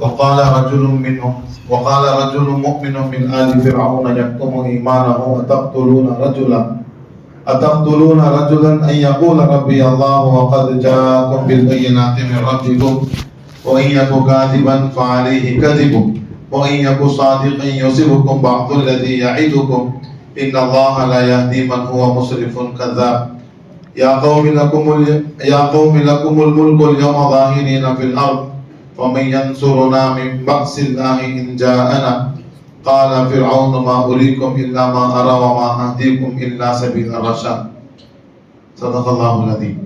وقال رجل مؤمن من آل فرعون يكتم إيمانه أتقتلون رجلا أن يقول ربي الله وقد جاءكم بالبينات من ربكم وإن يك كاذبا فعليه كذبه وإن يك صادقا يصبكم بعض الذي يعدكم إن الله لا يهدي من هو مسرف كذاب يا قوم لكم الملك اليوم ظاهرين في الأرض ومن ينصرنا من بأس الله إن جاءنا قال فرعون ما أريكم إلا ما أرى وما أهديكم إلا سبيل الرشاد صدق اللہ العظیم۔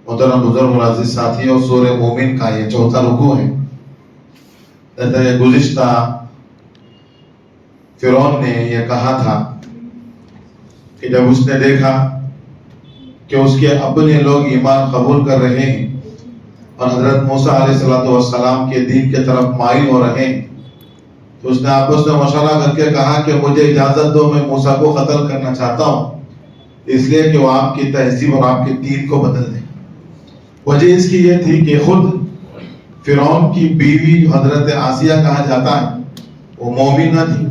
محترم بزرگ اور عزیز ساتھیوں، سورہ مومن کا یہ چوتھا رکوع ہے۔ گزشتہ فرعون نے یہ کہا تھا کہ جب اس نے دیکھا کہ اس کے اپنے لوگ ایمان قبول کر رہے ہیں اور حضرت موسیٰ علیہ السلام کے دین کے طرف مائل ہو رہے ہیں، تو اس نے آپس میں مشورہ کر کے کہا کہ مجھے اجازت دو، میں موسیٰ کو قتل کرنا چاہتا ہوں، اس لیے کہ وہ آپ کی تہذیب اور آپ کے دین کو بدل دیں۔ وجہ اس کی یہ تھی کہ خود فرعون کی بیوی حضرت آسیہ کہا جاتا ہے، وہ مومنہ تھی،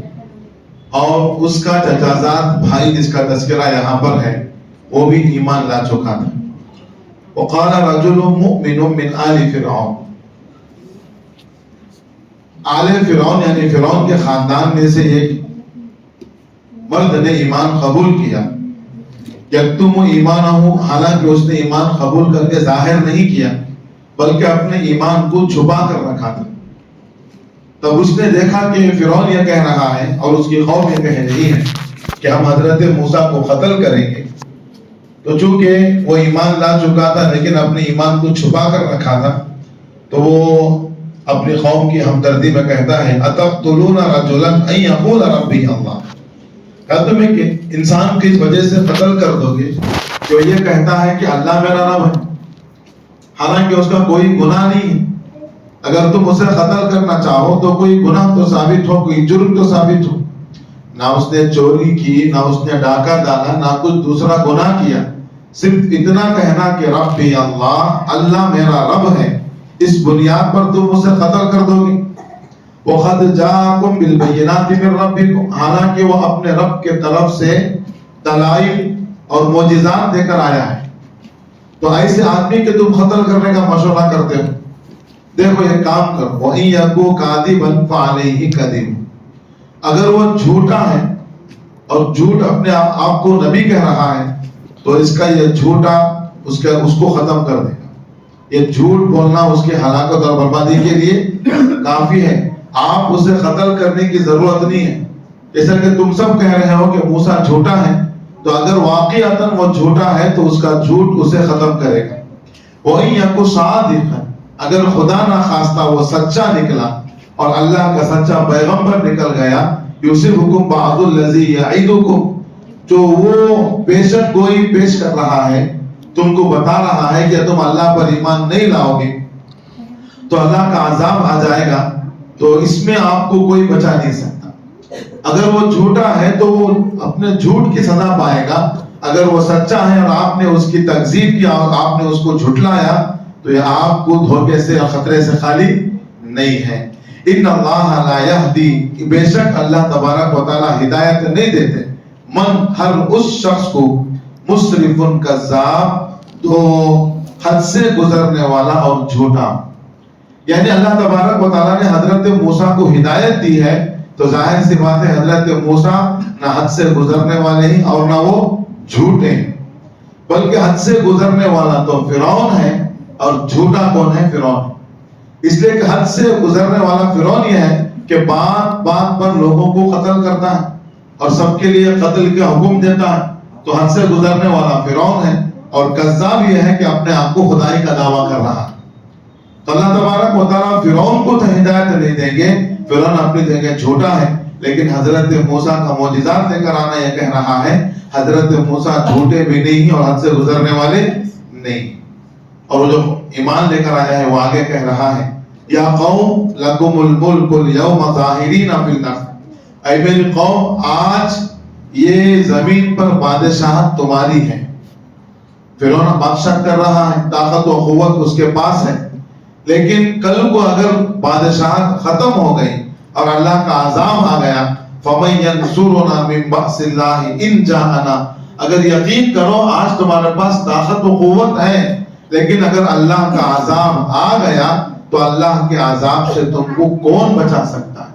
اور اس کا چچازاد بھائی جس کا تذکرہ یہاں پر ہے وہ بھی ایمان لا چکا تھا۔ وقال رجل مؤمن من آل فرعون، آل فرعون یعنی فرعون کے خاندان میں سے ایک مرد نے ایمان قبول کیا، یکتم ایمانہ، حالانکہ اس نے ایمان قبول کر کے ظاہر نہیں کیا بلکہ اپنے ایمان کو چھپا کر رکھا تھا۔ تب اس نے دیکھا کہ فرعون یہ کہہ رہا ہے اور اس کی قوم یہ کہہ رہی ہے کہ ہم حضرت موسیٰ کو قتل کریں گے، تو چونکہ وہ ایمان لا چکا تھا لیکن اپنے ایمان کو چھپا کر رکھا تھا، تو وہ اپنی قوم کی ہمدردی میں کہتا ہے اتقتلون رجلا ان یقول ربی اللہ، کیا تم ایک انسان کی اس وجہ سے قتل کر دو گے جو یہ کہتا ہے کہ اللہ میرا رب ہے، حالانکہ اس کا کوئی گناہ نہیں ہے۔ اگر تم اسے قتل کرنا چاہو تو کوئی گناہ تو ثابت ہو، کوئی جرم تو ثابت ہو، نہ اس نے چوری کی، نہ اس نے ڈاکہ ڈالا، نہ کچھ دوسرا گناہ کیا، صرف اتنا کہنا کہ ربی اللہ، اللہ میرا رب ہے، اس بنیاد پر تم اسے قتل کر دو گے۔ وَقَدْ جَاءَكُمْ بِالْبَيِّنَاتِ مِنْ رَبِّكُمْ، حالانکہ وہ اپنے رب کے طرف سے دلائل اور معجزات دے کر آیا ہے، تو ایسے آدمی کہ تم قتل کرنے کا مشورہ کرتے ہو، دیکھو یہ کام کرو، وَإِن يَكُ كَاذِبًا فَعَلَيْهِ كَذِبٌ، اگر وہ جھوٹا ہے اور جھوٹ اپنے آپ کو نبی کہہ رہا ہے تو اس کا یہ جھوٹا اس کو ختم کر دے گا۔ یہ جھوٹ بولنا اس کی ہلاکت اور بربادی کے لیے کافی ہے، آپ اسے قتل کرنے کی ضرورت نہیں ہے۔ جیسا کہ تم سب کہہ رہے ہو کہ موسیٰ جھوٹا ہے، تو اگر واقعتاً وہ جھوٹا ہے تو اس کا جھوٹ اسے ختم کرے گا۔ وَإِن يَكُ صَادِقًا، اگر خدا نہ خواستہ وہ سچا نکلا اور اللہ کا سچا پیغمبر نکل گیا، یُصِبْکُم بَعْضُ الَّذِی یَعِدُکُم، جو وہ پیشن گوئی پیش کر رہا ہے، تم کو بتا رہا ہے کہ تم اللہ پر ایمان نہیں لاؤ گے تو اللہ کا عذاب آ جائے گا، تو اس میں آپ کو کوئی بچا نہیں سکتا۔ اگر وہ جھوٹا ہے تو وہ اپنے جھوٹ کی سزا پائے گا، اگر وہ سچا ہے اور آپ نے اس کی تکذیب کیا اور آپ نے اس کو جھٹلایا تو یہ آپ کو دھوکے سے اور خطرے سے خالی نہیں ہے۔ ان اللہ لا یہدی، بے شک اللہ تبارک و تعالی ہدایت نہیں دیتے، من، ہر اس شخص کو، مسرف کذاب، تو حد سے گزرنے والا اور جھوٹا۔ یعنی اللہ تبارک و تعالیٰ نے حضرت موسیٰ کو ہدایت دی ہے تو ظاہر سی بات ہے حضرت موسیٰ نہ حد سے گزرنے والے ہیں اور نہ وہ جھوٹے ہیں، بلکہ حد سے گزرنے والا تو فرعون ہے اور جھوٹا کون ہے؟ فرعون۔ اس لیے کہ حد سے گزرنے والا فرعون یہ ہے کہ بات بات پر لوگوں کو قتل کرتا ہے اور سب کے لیے قتل کا حکم دیتا ہے، تو حد سے گزرنے والا فرعون ہے، اور کذاب یہ ہے کہ اپنے آپ کو خدائی کا دعویٰ کر رہا ہے۔ تو اللہ تبارک و تعالیٰ فرعون کو تو ہدایت نہیں دیں گے، فرعون اپنی جگہ جھوٹا ہے، لیکن حضرت موسیٰ کا معجزات لے کر آنا یہ کہہ رہا ہے حضرت موسیٰ جھوٹے بھی نہیں اور حد سے گزرنے والے نہیں۔ اور وہ جو ایمان لے کر آیا ہے وہ آگے کہہ رہا ہے یا قوم لکم الملک اليوم ظاہرین فی الارض، اے میری قوم آج یہ زمین پر بادشاہت تمہاری ہے۔ فرعون بادشاہ کر رہا ہے، طاقت و قوت اس کے پاس ہے، لیکن کل کو اگر بادشاہت ختم ہو گئی اور اللہ کا عذاب آ گیا، فَمَن يَنصُرُنَا مِن بَأْسِ اللَّهِ إِن جَاءَنَا، اگر یقین کرو آج تمہارے پاس طاقت و قوت ہے، لیکن اگر اللہ کا عذاب آ گیا تو اللہ کے عذاب سے تم کو کون بچا سکتا ہے؟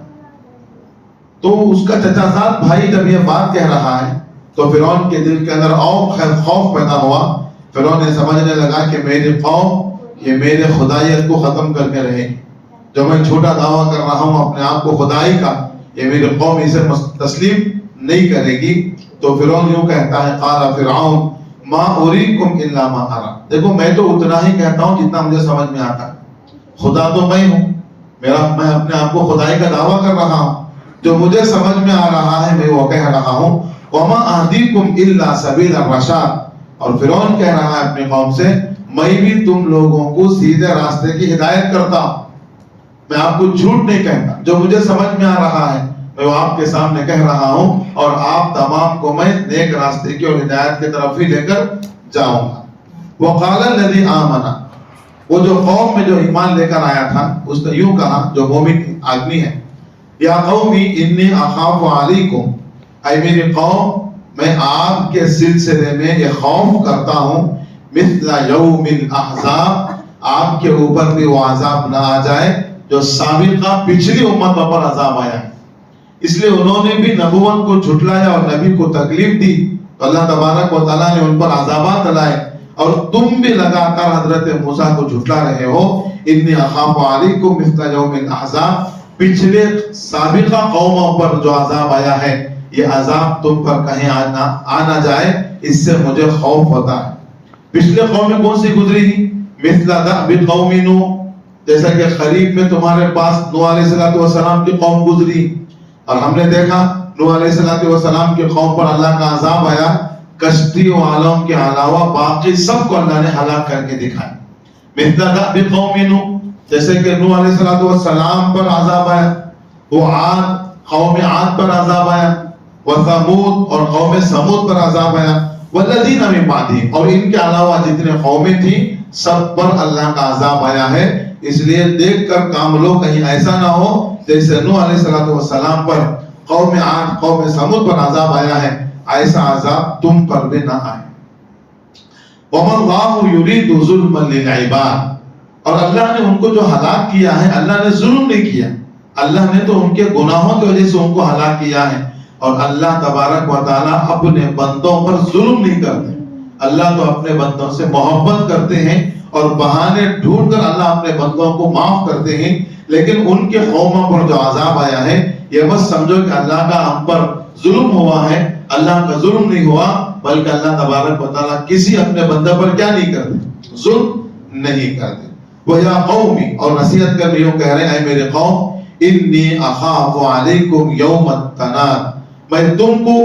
تو اس کا چچا زاد بھائی جب یہ بات کہہ رہا ہے تو فرعون کے دل کے اندر اور خوف پیدا ہوا۔ فرعون نے سمجھنے لگا کہ میری قوم یہ میرے خدائیت کو ختم کر کے رہے گی، جو میں چھوٹا دعویٰ کر رہا ہوں اپنے آپ کو خدائی کا، یہ میری قوم اسے تسلیم نہیں کرے گی۔ تو فرعون یوں کہتا ہے، قال فرعون ما اریکم الا ما ارى، دیکھو میں تو اتنا ہی کہتا ہوں جتنا مجھے سمجھ میں آتا ہے، خدا تو میں ہوں، میں اپنے آپ کو خدائی کا دعویٰ کر رہا ہوں، جو مجھے سمجھ میں آ رہا ہے میں وہ کہہ رہا ہوں۔ وما اهدیکم الا سبیل الرشاد، اور فرعون کہہ رہا ہے اپنی قوم سے میں بھی تم لوگوں کو سیدھے راستے کی ہدایت کرتا ہوں، میں آپ کو جھوٹ نہیں کہتا، جو مجھے سمجھ میں آ رہا ہے میں وہ آپ کے سامنے کہہ رہا ہوں، اور آپ تمام کو میں نیک راستے کی اور ہدایت کی طرف ہی لے کر جاؤں گا۔ وقال الذی آمن، وہ جو قوم میں جو ایمان لے کر آیا تھا اس نے یوں کہا، جو مومن آدمی ہے، یا قومی انی اخاف علیکم، اے میری قوم میں آپ کے سلسلے میں یہ خوف کرتا ہوں، مثل یوم الاحزاب، آپ کے اوپر بھی وہ عذاب نہ آ جائے جو سابقہ پچھلی امتوں پر عذاب آیا ہے۔ اس لیے انہوں نے بھی نبوت کو جھٹلایا اور نبی کو تکلیف دی تو اللہ تبارک و تعالیٰ نے ان پر عذابات لائے، اور تم بھی لگاتار حضرت موسیٰ کو جھٹلا رہے ہو۔ انی اخاف علیکم مثل یوم الاحزاب، پچھلے سابقہ قوموں پر جو عذاب آیا ہے یہ عذاب تم پر کہیں آ نہ جائے، اس سے مجھے خوف ہوتا ہے۔ پچھلے قومیں کون سی گزری تھی؟ مثل دأب قوم نوح، جیسا کہ خریف میں تمہارے پاس نوح علیہ السلام کی قوم گزری، اور ہم نے دیکھا نوح علیہ السلام کی قوم پر اللہ کا عذاب آیا، کشتی والوں کے علاوہ باقی سب کو اللہ نے ہلاک کر کے دکھایا۔ مثل دأب قوم نوح، جیسے کہ نوح علیہ السلام پر عذاب آیا، وہ عاد قوم عاد پر عذاب آیا، وثمود اور قوم سمود پر عذاب آیا، والذین من بعدہم، اور ان کے علاوہ جتنے قومیں تھیں سب پر اللہ کا عذاب آیا ہے۔ اس لیے دیکھ کر کام لو کہیں ایسا نہ ہو جیسے نوح علیہ السلام پر، قوم عاد قوم سمود پر عذاب آیا ہے، ایسا عذاب تم پر بھی نہ آئے۔ وَمَا اللَّهُ يُرِيدُ ظُلْمًا لِلْعِبَادِ، اور اللہ نے ان کو جو ہلاک کیا ہے اللہ نے ظلم نہیں کیا، اللہ نے تو ان کے گناہوں کی وجہ سے ان کو ہلاک کیا ہے، اور اللہ تبارک و تعالیٰ اپنے بندوں پر ظلم نہیں کرتے۔ اللہ تو اپنے بندوں سے محبت کرتے ہیں اور بہانے ڈھونڈ کر اللہ اپنے بندوں کو معاف کرتے ہیں، لیکن ان کے قوموں پر جو عذاب آیا ہے یہ بس سمجھو کہ اللہ کا ہم پر ظلم ہوا ہے، اللہ کا ظلم نہیں ہوا، بلکہ اللہ تبارک و تعالیٰ کسی اپنے بندے پر کیا نہیں کرتے؟ ظلم نہیں کرتے۔ وَيَا قَوْمِ، اور نصیحت کر رہی ہوں، کہہ رہے ہیں اے میرے قوم، انی اخاف علیکم یوم التناد، میں تم کو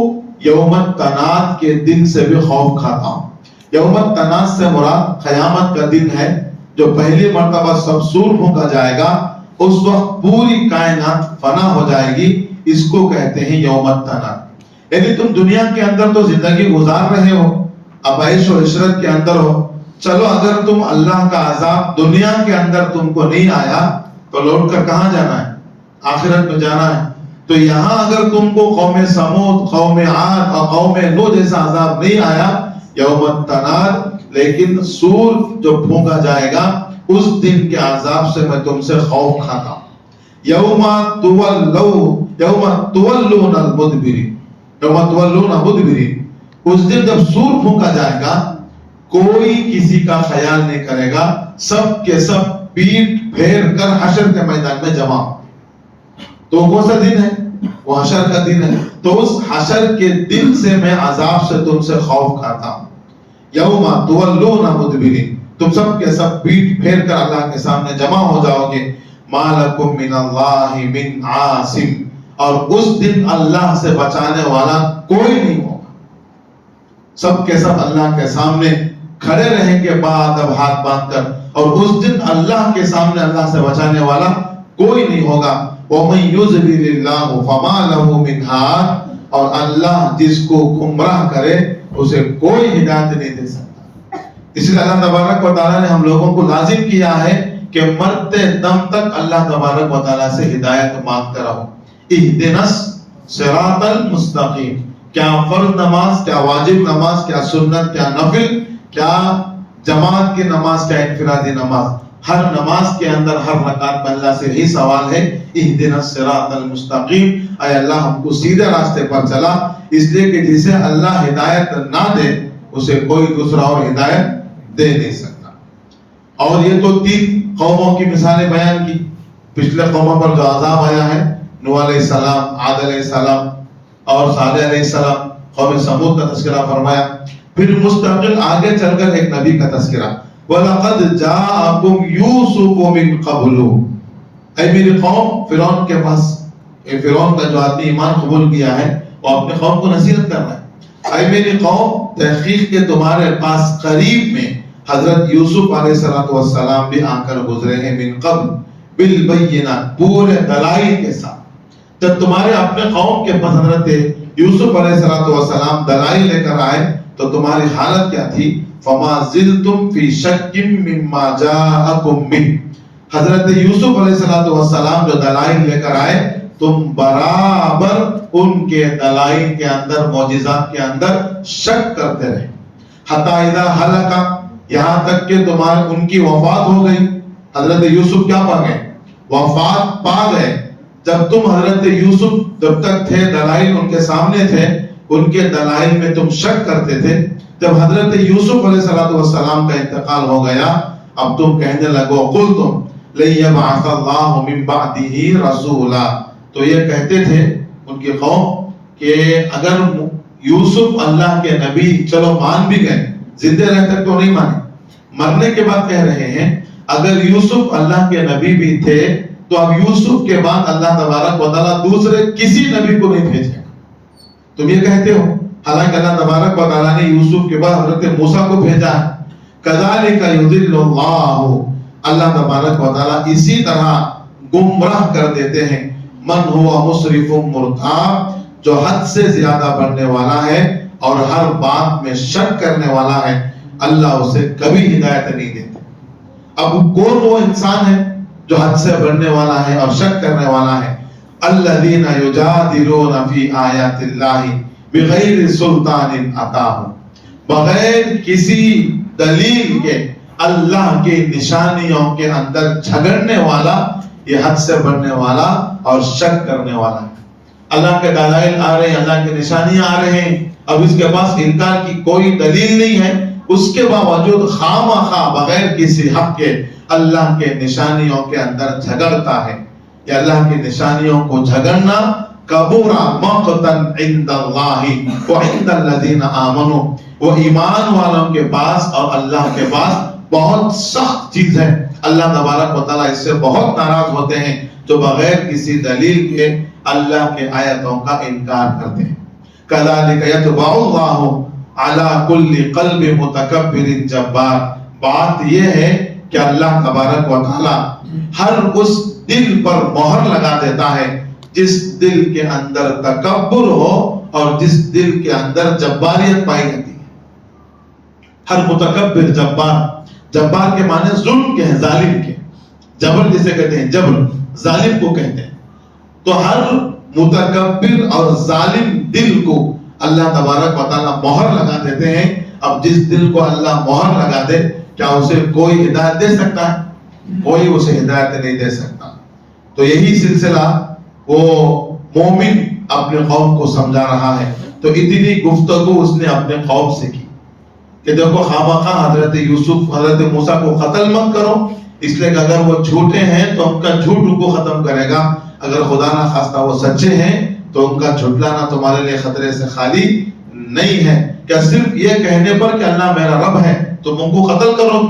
یوم التناد کے دن سے بھی خوف کھاتا ہوں۔ یوم التناد سے مراد قیامت کا دن ہے، جو پہلی مرتبہ سب سور پھونکا جائے گا، اس وقت پوری کائنات فنا ہو جائے گی، اس کو کہتے ہیں یوم التناد۔ یعنی تم دنیا کے اندر تو زندگی گزار رہے ہو، اب عیش و عشرت کے اندر ہو، چلو اگر تم اللہ کا عذاب دنیا کے اندر تم کو نہیں آیا تو لوٹ کر کہاں جانا ہے؟ آخرت میں جانا ہے۔ تو یہاں اگر تم کو قوم سمود، قوم عاد اور قوم نوح جیسا عذاب نہیں آیا یوم التناد، لیکن سور جو پھونکا جائے گا اس دن کے عذاب سے میں تم سے خوف کھاتا ہوں۔ یوم تولون المدبرین، اس دن جب سور پھونکا جائے گا کوئی کسی کا خیال نہیں کرے گا، سب کے سب پیٹ پھیر کر حشر کے میدان میں جمع ہو۔ تو کون سا دن ہے؟ وہ حشر کا دن ہے۔ تو اس حشر کے دن سے میں عذاب سے تم سے خوف کھاتا ہوں۔ یوم تولون مدبرین، تم سب کے سب پیٹ پھیر کر اللہ کے سامنے جمع ہو جاؤ گے۔ ما لکم من اللہ من عاصم، اور اس دن اللہ سے بچانے والا کوئی نہیں ہوگا۔ سب کے سب اللہ کے سامنے کھڑے رہیں گے بادب ہاتھ باندھ کر، اور اس دن اللہ کے سامنے اللہ سے بچانے والا کوئی نہیں ہوگا۔ وَمَن يُضْلِلِ اللَّهُ فَمَا لَهُ مِنْ هَادٍ، اور اللہ جس کو گمراہ کرے اسے کوئی ہدایت نہیں دے سکتا۔ اس لیے اللہ تبارک و تعالیٰ نے ہم لوگوں کو لازم کیا ہے کہ مرتے دم تک اللہ تبارک و تعالیٰ سے ہدایت مانگتے رہو. اہدنس صراط المستقیم. کیا فرض نماز، کیا واجب نماز، کیا سنت، کیا نفل، کیا جماعت کی نماز، کیا انفرادی نماز، ہر نماز کے اندر ہر رکعت میں اللہ سے یہی سوال ہے اہدنا الصراط المستقیم، اے اللہ ہم کو سیدھے راستے پر چلا. اس لیے کہ جسے اللہ ہدایت نہ دے اسے کوئی دوسرا اور ہدایت دے نہیں سکتا. اور یہ تو 3 قوموں کی مثالیں بیان کی. پچھلے قوموں پر جو عذاب آیا ہے، نوح علیہ السلام، عاد علیہ السلام اور صالح علیہ السلام، قوم سمود کا تذکرہ فرمایا. پھر مستقل آگے چل کر ایک نبی کا تذکرہ، وَلَقَدْ جَاءَكُمْ يُوسُفُ مِنْ قَبْلُ. اے میری قوم، فرعون کے پاس، فرعون کا جو آدمی ایمان قبول کیا ہے وہ اپنے قوم کو نصیحت کر رہا ہے. اے میری قوم، تحقیق کے تمہارے پاس قریب میں حضرت یوسف علیہ السلام بھی آ کر گزرے ہیں، من قبل بالبینات، پورے دلائل کے ساتھ. جب تمہارے اپنے قوم کے پاس حضرت یوسف علیہ السلام دلائل لے کر آئے تو تمہاری حالت کیا تھی؟ فما زلتم فی شک مما جاءکم من. حضرت یوسف علیہ السلام جو دلائل لے کر آئے تم برابر ان کے دلائل کے اندر، معجزات کے اندر شک کرتے رہے. حتی اذا ہلکا، یہاں تک کہ تمہارے ان کی وفات ہو گئی. حضرت یوسف کیا پا گئے؟ وفات پا گئے. جب تم حضرت یوسف جب تک تھے، دلائل ان کے سامنے تھے، ان کے دلائل میں تم شک کرتے تھے. جب حضرت یوسف علیہ السلام کا انتقال ہو گیا، اب تم کہنے لگو قلتم لن یبعث اللہ من بعدہ رسولا. تو یہ کہتے تھے ان کی قوم کہ اگر یوسف اللہ کے نبی، چلو مان بھی گئے، زندے رہتے تو نہیں مانے، مرنے کے بعد کہہ رہے ہیں اگر یوسف اللہ کے نبی بھی تھے تو اب یوسف کے بعد اللہ تبارک و تعالیٰ دوسرے کسی نبی کو نہیں بھیجے. تم یہ کہتے ہو، حالانکہ اللہ تبارک و تعالیٰ نے یوسف کے بعد حضرت موسیٰ کو بھیجا ہے. کذالک یضل اللہ، اللہ تبارک و تعالیٰ اسی طرح گمراہ کر دیتے ہیں من ہوا مسرف مرتاب، جو حد سے زیادہ بڑھنے والا ہے اور ہر بات میں شک کرنے والا ہے، اللہ اسے کبھی ہدایت نہیں دیتے. اب کون وہ انسان ہے جو حد سے بڑھنے والا ہے اور شک کرنے والا ہے؟ الذین یجادلون فی آیات اللہ بغیر سلطان اتاہم، بغیر کسی دلیل کے اللہ کی نشانیوں کے اندر جھگڑنے والا، یہ حد سے بڑھنے والا اور شک کرنے والا ہے. اللہ کے دلائل آ رہے ہیں، اللہ کی نشانیاں آ رہے ہیں، اب اس کے پاس انکار کی کوئی دلیل نہیں ہے، اس کے باوجود خامخواہ بغیر کسی حق کے اللہ کے نشانیوں کے اندر جھگڑتا ہے. کہ اللہ کی نشانیوں کو جھگڑنا کبورا مقتن عند اللہ وعند الذین آمنوا، وہ ایمان والوں کے پاس اور اللہ کے پاس بہت سخت چیز ہے. اللہ تبارک و تعالیٰ اس سے بہت ناراض ہوتے ہیں جو بغیر کسی دلیل کے اللہ کے آیتوں کا انکار کرتے ہیں. کذالک یطبع اللہ علی کل قلب متکبر جبار. بات یہ ہے کہ اللہ تبارک و تعالیٰ ہر اس دل پر مہر لگا دیتا ہے جس دل کے اندر تکبر ہو اور جس دل کے اندر جباریت پائی جاتی ہے. ہر متکبر جبار، جبار کے معنی ظلم کے ہیں، ظالم کے، جبر جسے کہتے ہیں، جبر ظالم کو کہتے ہیں. تو ہر متکبر اور ظالم دل کو اللہ تبارک و تعالیٰ مہر لگا دیتے ہیں. اب جس دل کو اللہ مہر لگا دے، کیا اسے کوئی ہدایت دے سکتا ہے؟ کوئی اسے ہدایت نہیں دے سکتا. تو یہی سلسلہ وہ مومن اپنے قوم کو سمجھا رہا ہے. تو اتنی گفتگو اس نے اپنے قوم سے کی کہ دیکھو خامخواہ حضرت یوسف، حضرت موسیٰ کو قتل مت کرو، اس لیے کہ اگر وہ جھوٹے ہیں تو ان کا جھوٹ ان کو ختم کرے گا، اگر خدا نہ خواستہ وہ سچے ہیں تو ان کا جھٹلانا تمہارے لیے خطرے سے خالی نہیں ہے. کیا صرف یہ کہنے پر کہ اللہ میرا رب ہے تم ان کو قتل کرو؟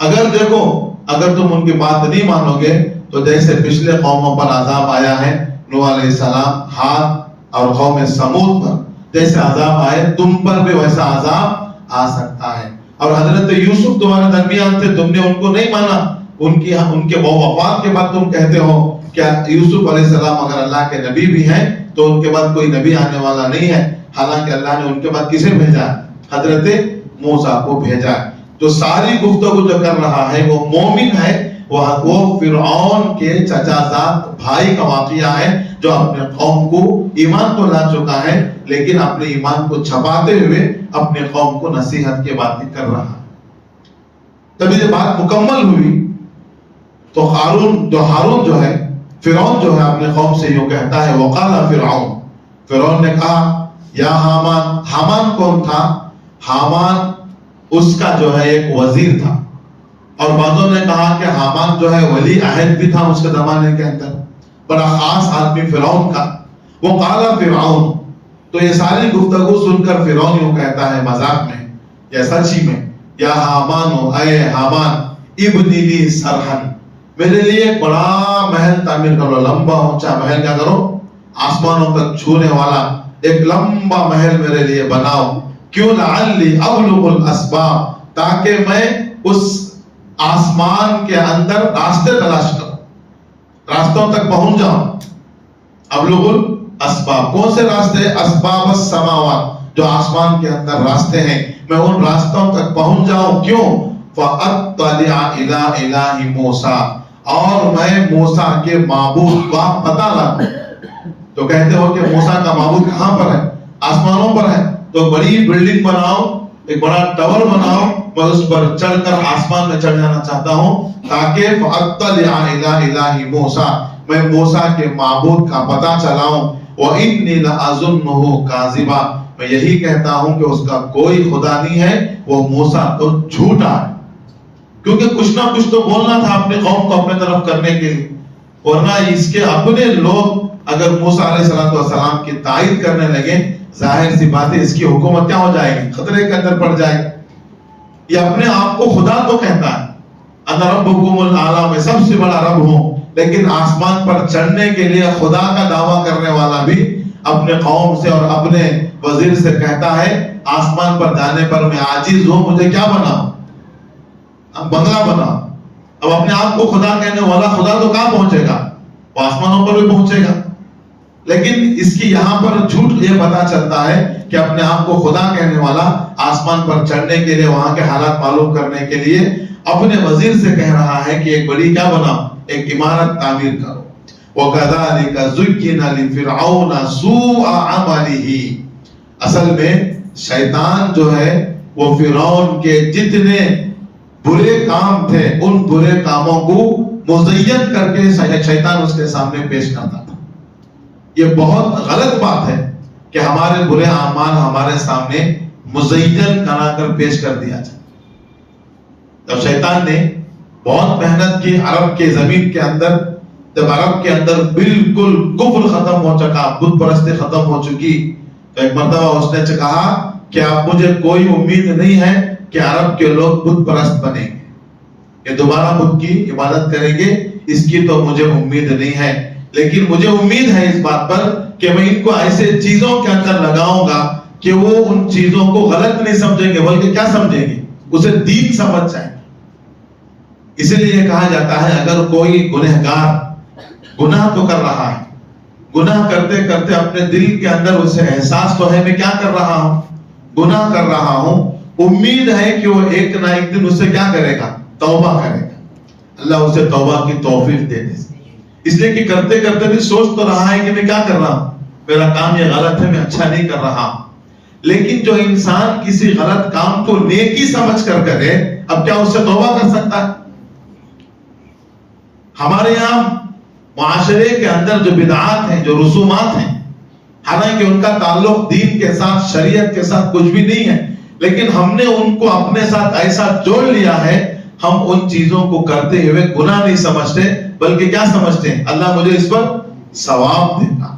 اگر دیکھو، اگر تم ان کی بات نہیں مانو گے تو جیسے پچھلے قوموں پر عذاب آیا ہے، نوح علیہ السلام، عاد اور قوم سمود پر جیسے عذاب آئے، تم پر بھی ویسا عذاب آ سکتا ہے. اور حضرت یوسف تمہارے درمیان تھے، تم نے ان کو نہیں مانا، ان کے وفات کے بعد تم کہتے ہو کہ یوسف علیہ السلام اگر اللہ کے نبی بھی ہیں تو ان کے بعد کوئی نبی آنے والا نہیں ہے، حالانکہ اللہ نے ان کے بعد کسے بھیجا؟ حضرت موسیٰ کو بھیجا. تو ساری گفتگو جو کر رہا ہے وہ مومن ہے وہ فرعون کے چچا زاد بھائی کا واقعہ ہے جو اپنے قوم کو ایمان کو لا چکا ہے لیکن اپنے ایمان کو چھپاتے ہوئے اپنے قوم کو نصیحت کی باتیں کر رہا ہے. تب یہ بات مکمل ہوئی تو ہارون جو ہے فرعون جو ہے اپنے قوم سے یوں کہتا ہے وقال فرعون نے کہا یا حامان کون تھا؟ حامان اس کا جو ہے ایک وزیر تھا اور بعضوں نے کہا کہ حامان جو ہے ولی عہد بھی تھا اس کے زمانے کے اندر، بڑا خاص آدمی فرعون کا. وہ قال فرعون، تو یہ ساری گفتگو سن کر فرعون یوں کہتا ہے مذاق میں یا سچی میں یا حامان، اے حامان ابنی لی سرحن، میرے لیے ایک بڑا محل تعمیر کرو، لمبا اونچا محل کیا کرو، آسمانوں تک چھونے والا ایک لمبا محل میرے لیے بناؤ. کیوں؟ لعلی ابلغ الاسباب، تاکہ میں اس آسمان کے اندر راستے تلاش کروں، راستوں تک پہنچ جاؤں. ابلغ الاسباب، کون سے راستے؟ اسباب السماوات، جو آسمان کے اندر راستے ہیں، میں ان راستوں تک پہنچ جاؤں. کیوں؟ فاطلع الی الہ موسیٰ، اور میں موسیٰ کے معبود کا پتہ لاؤں. تو کہتے ہو کہ موسیٰ کا معبود کہاں پر ہے؟ آسمانوں پر ہے. تو بڑی بلڈنگ بناؤ، ایک بڑا ٹاور بناؤ، میں اس پر چڑھ کر آسمان میں چڑھ جانا چاہتا ہوں تاکہ فاطلع الی الہ موسیٰ، میں موسیٰ کے معبود کا پتہ چلاؤں. وانی لاظنہ کاذبا، میں یہی کہتا ہوں کہ اس کا کوئی خدا نہیں ہے، وہ موسیٰ تو جھوٹا ہے. کیونکہ کچھ نہ کچھ تو بولنا تھا اپنے قوم کو اپنے طرف کرنے کے لیے، ورنہ اس کے اپنے لوگ اگر موسیٰ علیہ السلام کی تائید کرنے لگے، ظاہر سی بات ہے اس کی حکومت کیا ہو جائے گی، خطرے کے اندر پڑ جائے گی. یہ اپنے آپ کو خدا تو کہتا ہے، انا ربکم الاعلی، میں سب سے بڑا رب ہوں، لیکن آسمان پر چڑھنے کے لیے خدا کا دعویٰ کرنے والا بھی اپنے قوم سے اور اپنے وزیر سے کہتا ہے آسمان پر جانے پر میں عاجز ہوں، مجھے کیا بناؤ، بنگلہ بناؤ. اب اپنے آپ کو خدا کہنے والا خدا تو کہاں پہنچے گا، وہ آسمانوں پر بھی پہنچے گا. لیکن اس کی یہاں پر جھوٹ یہ پتا چلتا ہے کہ اپنے آپ کو خدا کہنے والا آسمان پر چڑھنے کے لیے، وہاں کے حالات معلوم کرنے کے لیے اپنے وزیر سے کہہ رہا ہے کہ ایک بڑی کیا بناؤ، ایک عمارت تعمیر کرو. وَكَذَلِكَ زُيِّنَ لِفِرْعَوْنَ سُوءَ عَمَلِهِ، اصل میں شیطان جو ہے وہ فرعون کے جتنے برے کام تھے ان برے کاموں کو مزین کر کے شیطان اس کے سامنے پیش کرتا تھا. یہ بہت غلط بات ہے کہ ہمارے برے اعمال ہمارے سامنے مزین کرا کر پیش کر دیا جائے. جب شیطان نے بہت محنت کی عرب کے زمین کے اندر، جب عرب کے اندر بالکل کفر ختم ہو چکا، بت پرستی ختم ہو چکی، تو ایک مرتبہ اس نے کہا کہ اب مجھے کوئی امید نہیں ہے کہ عرب کے لوگ بت پرست بنیں گے، کہ دوبارہ بت کی عبادت کریں گے، اس کی تو مجھے امید نہیں ہے. لیکن مجھے امید ہے اس بات پر کہ میں ان کو ایسے چیزوں کے اندر لگاؤں گا کہ وہ ان چیزوں کو غلط نہیں سمجھیں گے بلکہ کیا سمجھیں گے، اسے دین سمجھ جائیں گے. اسی لیے یہ کہا جاتا ہے اگر کوئی گنہگار گناہ تو کر رہا ہے، گناہ کرتے کرتے اپنے دل کے اندر اسے احساس تو ہے میں کیا کر رہا ہوں، گناہ کر رہا ہوں، امید ہے کہ وہ ایک نہ ایک دن اسے کیا کرے گا، توبہ کرے گا. اللہ اسے توبہ کی توفیق دے دے. اس لیے کہ کرتے کرتے بھی سوچ تو رہا ہے کہ میں کیا کر رہا ہوں، میرا کام یہ غلط ہے، میں اچھا نہیں کر رہا. لیکن جو انسان کسی غلط کام کو نیکی سمجھ کر کرے، اب کیا اس سے توبہ کر سکتا ہے؟ ہمارے یہاں معاشرے کے اندر جو بدعات ہیں، جو رسومات ہیں، حالانکہ ان کا تعلق دین کے ساتھ، شریعت کے ساتھ کچھ بھی نہیں ہے، لیکن ہم نے ان کو اپنے ساتھ ایسا جوڑ لیا ہے، ہم ان چیزوں کو کرتے ہوئے گناہ نہیں سمجھتے بلکہ کیا سمجھتے ہیں، اللہ مجھے اس پر ثواب دے گا.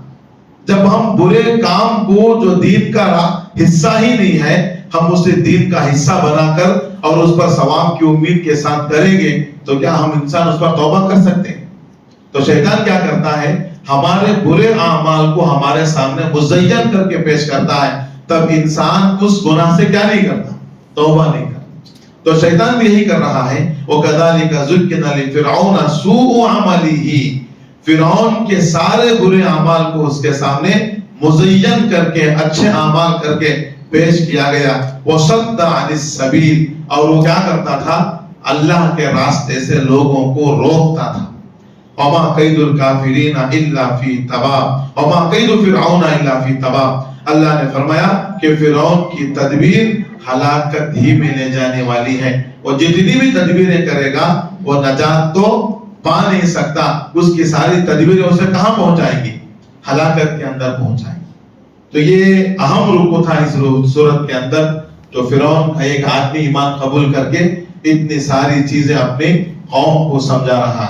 جب ہم برے کام کو جو دین کا حصہ ہی نہیں ہے، ہم اسے دین کا حصہ بنا کر اور اس پر ثواب کی امید کے ساتھ کریں گے تو کیا ہم انسان اس پر توبہ کر سکتے ہیں؟ تو شیطان کیا کرتا ہے، ہمارے برے اعمال کو ہمارے سامنے مزین کر کے پیش کرتا ہے، تب انسان اس گناہ سے کیا نہیں کرتا، توبہ نہیں کرتا. تو شیطان بھی یہی کر رہا ہے. وَكَذَلِكَ زُيِّنَ لِفِرْعَوْنَ سُوءُ عَمَلِهِ، فرعون کے سارے برے اعمال کو اس کے سامنے مزین کر کے، اچھے اعمال کر کے پیش کیا گیا. وَصَدَّ عَنِ السَّبِيلِ، اور وہ کیا کرتا تھا، اللہ کے راستے سے لوگوں کو روکتا تھا. وما قید الکافرین الا فی تباہ وما قید فرعون الا فی تباہ. اللہ نے فرمایا کہ فرعون کی تدبیر ہلاکت ہی میں لے جانے والی ہے. وہ جتنی بھی تدبیریں کرے گا وہ نجات تو پا نہیں سکتا. اس کی ساری تدبیریں اسے کہاں پہنچائیں گی؟ ہلاکت کے اندر پہنچائیں گی. تو یہ اہم رکو تھا اس سورت کے اندر. تو فرعون کا ایک آدمی ایمان قبول کر کے اتنی ساری چیزیں اپنے قوم کو سمجھا رہا.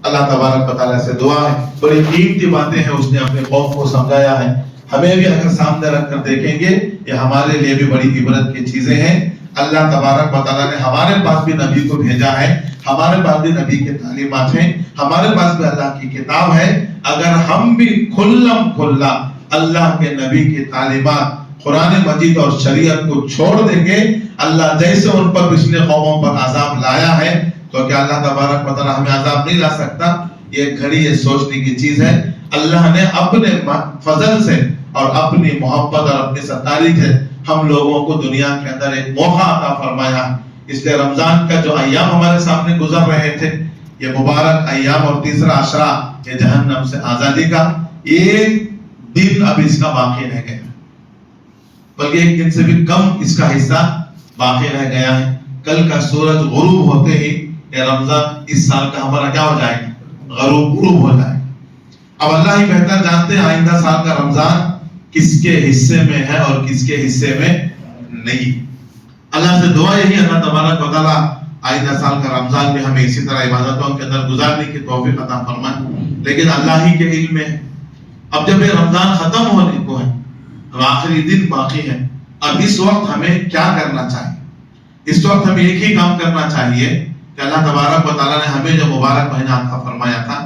اللہ تبارک و تعالیٰ سے دعا ہے، بڑی قیمتی باتیں ہیں اس نے اپنے قوم کو سمجھایا ہے. ہمیں بھی اگر سامنے رکھ کر دیکھیں گے یہ ہمارے لیے بھی بڑی عبرت کی چیزیں ہیں. اللہ تبارک و تعالیٰ نے ہمارے پاس بھی نبی کو بھیجا ہے، ہمارے پاس بھی نبی کے تعلیمات ہیں، ہمارے پاس بھی اللہ کی کتاب ہے. اگر ہم بھی کھلم کھلا اللہ کے نبی کی تعلیمات قرآن مجید اور شریعت کو چھوڑ دیں گے، اللہ جیسے ان پر پچھلے قوموں پر عذاب لایا ہے تو کیا اللہ تبارک و تعالیٰ ہمیں عذاب نہیں لا سکتا؟ یہ گھڑی یہ سوچنے کی چیز ہے. اللہ نے اپنے فضل سے اور اپنی محبت اور اپنی ستاری سے ہم لوگوں کو دنیا کے اندر ایک موقع عطا فرمایا. اس لیے رمضان کا جو ایام ہمارے سامنے گزر رہے تھے، یہ مبارک ایام اور تیسرا عشرہ یہ جہنم سے آزادی کا، ایک دن اب اس کا باقی رہ گیا، بلکہ ایک دن سے بھی کم اس کا حصہ باقی رہ گیا ہے. کل کا سورج غروب ہوتے ہی یہ رمضان اس سال کا ہمارا کیا ہو جائے گا؟ غروب ہو جائے گا. اب اللہ ہی بہتر جانتے ہیں آئندہ سال کا رمضان کس کے حصے میں ہے اور کس کے حصے میں نہیں. اللہ سے دعا یہی اللہ تبارک و تعالیٰ آئندہ سال کا رمضان بھی ہمیں اسی طرح عبادتوں کے اندر گزارنے کی توفیق عطا فرمائے. لیکن اللہ ہی کے علم میں اب جب یہ رمضان ختم ہونے کو ہے، اب آخری دن باقی ہے، اب اس وقت ہمیں کیا کرنا چاہیے؟ اس وقت ہمیں ایک ہی کام کرنا چاہیے کہ اللہ تبارک و تعالیٰ نے ہمیں جو مبارک مہینہ عطا فرمایا تھا،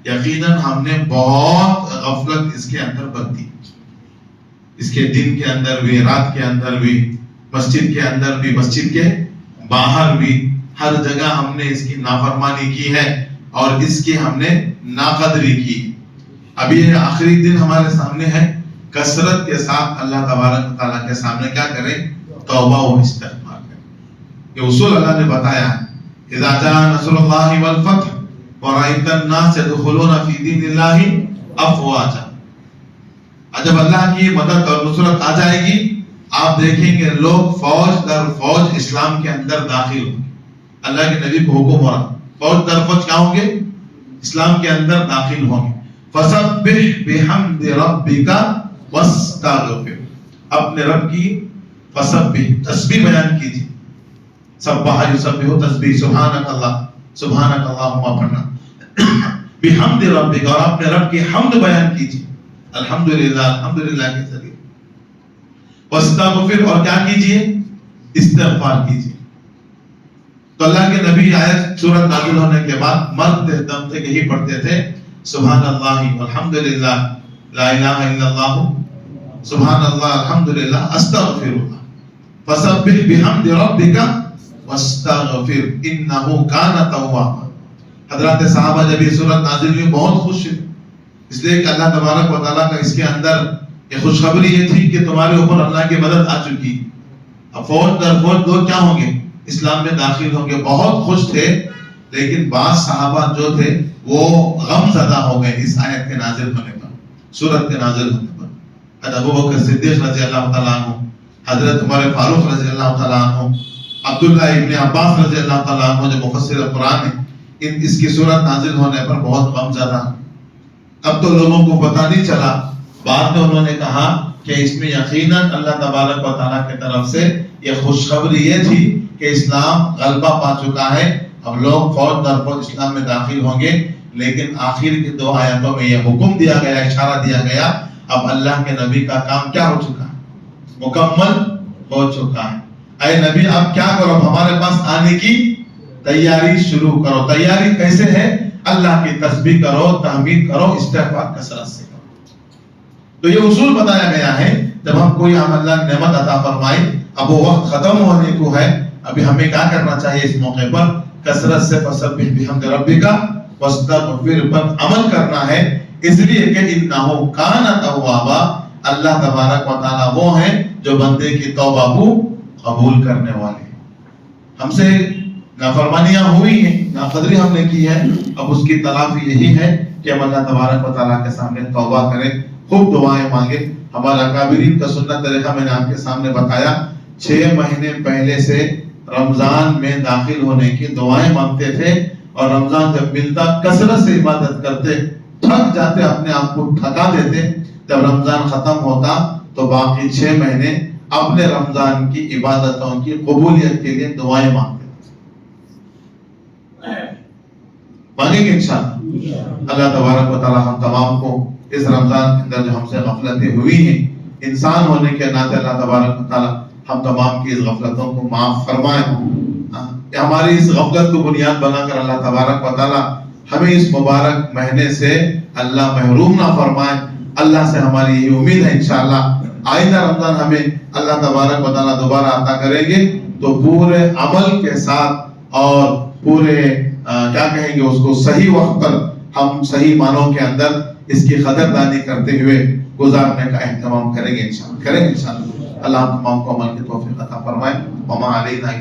یقیناً ہم نے بہت غفلت اس کے اندر برتی. اس کے دن کے اندر بھی، رات کے اندر بھی، مسجد کے اندر بھی، مسجد کے باہر بھی، ہر جگہ ہم نے اس کی نافرمانی کی ہے اور اس کی ہم نے ناقدری کی. ابھی یہ آخری دن ہمارے سامنے ہے، کثرت کے ساتھ اللہ تبارک و تعالیٰ کے سامنے کیا کریں؟ توبہ و استغفار کریں. یہ اصول اللہ نے بتایا ہے. اذا جاء نصر اللہ والفتح ورأيت الناس يدخلون في دين الله افواجا. جب اللہ کی مدد اور نصرت آ جائے گی، آپ دیکھیں گے لوگ فوج در فوج اسلام کے اندر داخل ہوں گے. اللہ کے نبی کو حکم ہو رہا، فوج در فوج کیا ہوں گے؟ اسلام کے اندر داخل ہوں گے. فسبح بحمد ربک واستغفر. اپنے رب کی فسبح تسبیح بیان کیجیے. سبح یسبح تسبیح، سبحانک اللہ سبحانک اللہم پڑھنا. بحمد ربک، اور اپنے رب کی حمد بیان کیجیے، الحمدللہ الحمدللہ کے ذریعے. واستغفر، اور کیا کیجیے؟ استغفار کیجیے. تو اللہ کے نبی آیت سورت نازل ہونے کے بعد مرتے دم تک یہی پڑھتے تھے، سبحان اللہ والحمدللہ لا الہ الا اللہ سبحان اللہ الحمدللہ استغفر اللہ. فسبح بحمد ربک واستغفر انہ کان توابا. حضرات صحابہ جب یہ سورت نازل ہوئی بہت خوش ہوئے، اس لیے کہ اللہ تبارک و تعالیٰ کا اس کے اندر یہ خوشخبری یہ تھی کہ تمہارے اوپر اللہ کی مدد آ چکی. اب فوج در فوج لوگ کیا ہوں گے؟ اسلام میں داخل ہوں گے. بہت خوش تھے، لیکن بعض صحابہ جو تھے وہ غم زدہ ہو گئے اس آیت کے نازل ہونے پر، سورت کے نازل ہونے پر. حضرت ابوبکر صدیق رضی اللہ تعالیٰ عنہ، حضرت عمر فاروق رضی اللہ تعالیٰ عنہ، عبداللہ ابن عباس رضی اللہ تعالیٰ عنہ جو مفسر قرآن ہیں، اس کی سورت نازل ہونے پر بہت غم زدہ. اب تو لوگوں کو پتہ نہیں چلا، بعد میں انہوں نے کہا کہ اس میں یقیناً اللہ تبارک و تعالیٰ کی طرف سے یہ خوشخبری یہ تھی کہ اسلام غلبہ پا چکا ہے، اب لوگ فوج در فوج اسلام میں داخل ہوں گے. لیکن آخر کی دو آیتوں میں یہ حکم دیا گیا، اشارہ دیا گیا، اب اللہ کے نبی کا کام کیا ہو چکا ہے؟ مکمل ہو چکا ہے. اے نبی اب کیا کرو؟ ہمارے پاس آنے کی تیاری شروع کرو. تیاری کیسے ہے؟ اللہ کی تسبیح کرو، تحمید کرو، استغفار کثرت سے کرو. تو یہ اصول بتایا گیا ہے. جب ہم کوئی اللہ نعمت عطا فرمائی، اب وہ وقت ختم ہونے کو ہے، ابھی ہمیں کیا کرنا چاہیے اس موقع پر؟ کثرت سے فسبح بحمد ربک واستغفر پر عمل کرنا ہے. اس لیے کہ انہ کان توابا، اللہ تبارک و تعالیٰ وہ ہیں جو بندے کی توبہ کو قبول کرنے والے. ہم سے نافرمانیاں ہوئی ہیں، ناقدری ہم نے کی ہے، اب اس کی تلافی یہی ہے کہ ہم اللہ تبارک و تعالیٰ کے سامنے توبہ کریں، خوب دعائیں مانگیں. ہمارا اکابرین کا سنت طریقہ میں نے آپ کے سامنے بتایا، 6 مہینے پہلے سے رمضان میں داخل ہونے کی دعائیں مانگتے تھے، اور رمضان جب ملتا کثرت سے عبادت کرتے، تھک جاتے، اپنے آپ کو تھکا دیتے. جب رمضان ختم ہوتا تو باقی 6 مہینے اپنے رمضان کی عبادتوں کی قبولیت کے لیے دعائیں مانگتے. مانگیں گے انشاءاللہ. اللہ تبارک و تعالی ہم تمام کو اس رمضان کے اندر جو ہم سے غفلتیں ہوئی ہیں، انسان ہونے کے ناطے اللہ تبارک و تعالی ہم تمام کی اس غفلتوں کو معاف فرمائیں. ہماری اس غفلت کو بنیاد بنا کر اللہ تبارک و تعالی ہمیں اس مبارک مہینے سے اللہ محروم نہ فرمائے. اللہ سے ہماری یہی امید ہے انشاءاللہ آئندہ رمضان ہمیں اللہ تبارک و تعالی دوبارہ عطا کریں گے تو پورے عمل کے ساتھ اور پورے کیا کہیں گے اس کو صحیح وقت پر ہم صحیح معنوں کے اندر اس کی قدردانی کرتے ہوئے گزارنے کا اہتمام کریں گے انشاءاللہ. اللہ ہم تمام کو عمل کی توفیق عطا فرمائے. وما علینا